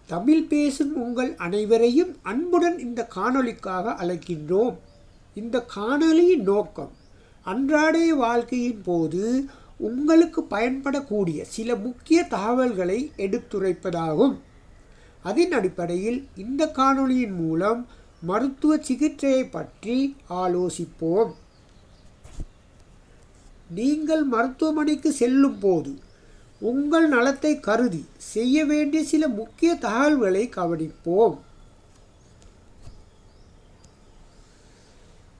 தமிழ் பேசும் உங்கள் அனைவரையும் அன்புடன் இந்த காணொளிக்காக அழைக்கின்றோம். இந்த காணொளியின் நோக்கம் அன்றாட வாழ்க்கையின் போது உங்களுக்கு பயன்படக்கூடிய சில முக்கிய தகவல்களை எடுத்துரைப்பதாகும். அதன் அடிப்படையில் இந்த காணொளியின் மூலம் மருத்துவ சிகிச்சையை பற்றி ஆலோசிப்போம். நீங்கள் மருத்துவமனைக்கு செல்லும் போது உங்கள் நலத்தை கருதி செய்ய வேண்டிய சில முக்கிய தகவல்களை கவனிப்போம்.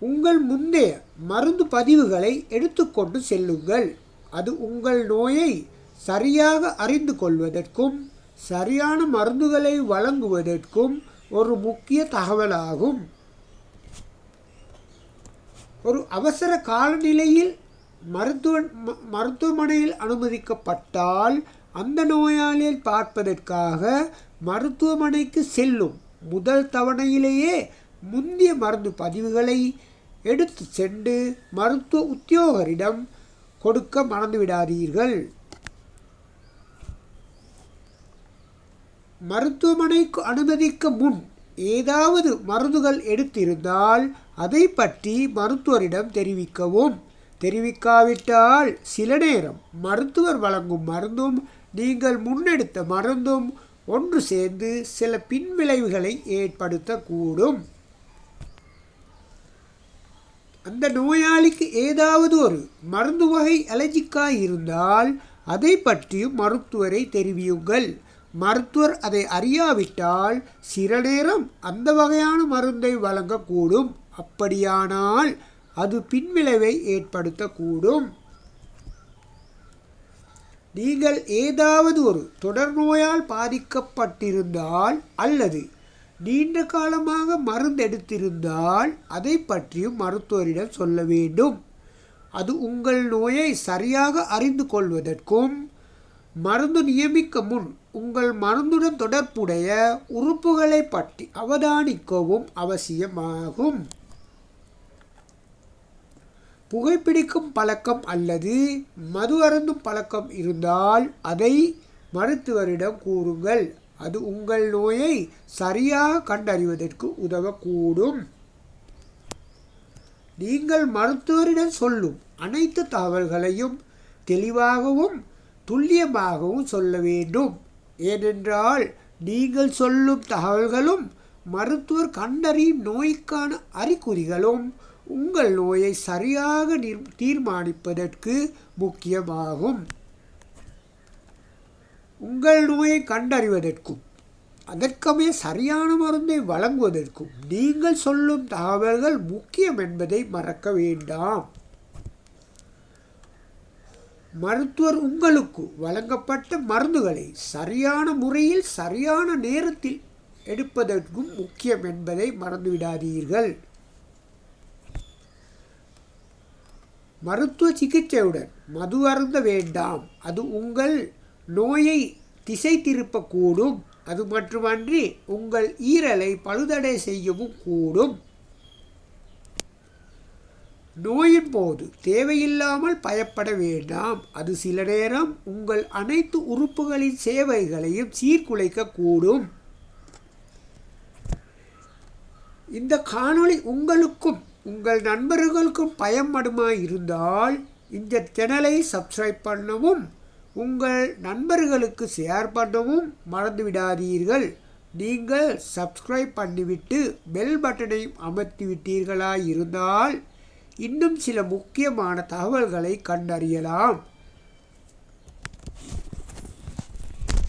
உங்கள் முந்தைய மருந்து பதிவுகளை எடுத்துக்கொண்டு செல்லுங்கள். அது உங்கள் நோயை சரியாக அறிந்து கொள்வதற்கும் சரியான மருந்துகளை வழங்குவதற்கும் ஒரு முக்கிய தகவலாகும். ஒரு அவசர காலநிலையில் மருத்துவமனையில் அனுமதிக்கப்பட்டால் அந்த நோயாளியை பார்ப்பதற்காக மருத்துவமனைக்கு செல்லும் முதல் தவணையிலேயே முந்தைய மருந்து பதிவுகளை எடுத்து சென்று மருத்துவ உத்தியோகரிடம் கொடுக்க மறந்துவிடாதீர்கள். மருத்துவமனைக்கு அனுமதிக்க முன் ஏதாவது மருந்துகள் எடுத்திருந்தால் அதை பற்றி மருத்துவரிடம் தெரிவிக்கவும். தெரிவிக்காவிட்டால் சில நேரம் மருத்துவர் வழங்கும் மருந்தும் நீங்கள் முன்னெடுத்த மருந்தும் ஒன்று சேர்ந்து சில பின்விளைவுகளை ஏற்படுத்தக்கூடும். அந்த நோயாளிக்கு ஏதாவது ஒரு மருந்து வகை அலர்ஜிக்காக இருந்தால் அதை பற்றியும் மருத்துவரை தெரிவியுங்கள். மருத்துவர் அதை அறியாவிட்டால் சில நேரம் அந்த வகையான மருந்தை வழங்கக்கூடும். அப்படியானால் அது பின்விளைவை ஏற்படுத்தக்கூடும். நீங்கள் ஏதாவது ஒரு தொடர் நோயால் பாதிக்கப்பட்டிருந்தால் அல்லது நீண்ட காலமாக மருந்து எடுத்திருந்தால் அதை பற்றியும் மருத்துவரிடம் சொல்ல வேண்டும். அது உங்கள் நோயை சரியாக அறிந்து கொள்வதற்கும் மருந்து நியமிக்க முன் உங்கள் மருந்துடன் தொடர்புடைய உறுப்புகளை பற்றி அவதானிக்கவும் அவசியமாகும். புகைப்பிடிக்கும் பழக்கம் அல்லது மது அருந்தும் பழக்கம் இருந்தால் அதை மருத்துவரிடம் கூறுங்கள். அது உங்கள் நோயை சரியாக கண்டறிவதற்கு உதவக்கூடும். நீங்கள் மருத்துவரிடம் சொல்லும் அனைத்து தகவல்களையும் தெளிவாகவும் துல்லியமாகவும் சொல்ல வேண்டும். ஏனென்றால் நீங்கள் சொல்லும் தகவல்களும் மருத்துவர் கண்டறியும் நோய்க்கான அறிகுறிகளும் உங்கள் நோயை சரியாக தீர்மானிப்பதற்கு முக்கியமாகும். உங்கள் நோயை கண்டறிவதற்கும் அதற்கமே சரியான மருந்தை வழங்குவதற்கும் நீங்கள் சொல்லும் தகவல்கள் முக்கியம் என்பதை மறக்க வேண்டாம். மருத்துவர் உங்களுக்கு வழங்கப்பட்ட மருந்துகளை சரியான முறையில் சரியான நேரத்தில் எடுப்பதற்கும் முக்கியம் என்பதை மறந்துவிடாதீர்கள். மருத்துவ சிகிச்சையுடன் மது அருந்த வேண்டாம். அது உங்கள் நோயை திசை திருப்பக்கூடும். அது மட்டுமன்றி உங்கள் ஈரலை பழுதடை செய்யவும் கூடும். நோயின் போது தேவையில்லாமல் பயப்பட வேண்டாம். அது சில நேரம் உங்கள் அனைத்து உறுப்புகளின் சேவைகளையும் சீர்குலைக்க கூடும். இந்த காணொளி உங்களுக்கும் உங்கள் நண்பர்களுக்கும் பயன்படுமாய் இருந்தால் இந்த சேனலை சப்ஸ்கிரைப் பண்ணவும் உங்கள் நண்பர்களுக்கு ஷேர் பண்ணவும் மறந்துவிடாதீர்கள். நீங்கள் சப்ஸ்கிரைப் பண்ணிவிட்டு பெல் பட்டனையும் அமர்த்தி விட்டீர்களா இருந்தால் இன்னும் சில முக்கியமான தகவல்களை கண்டறியலாம்.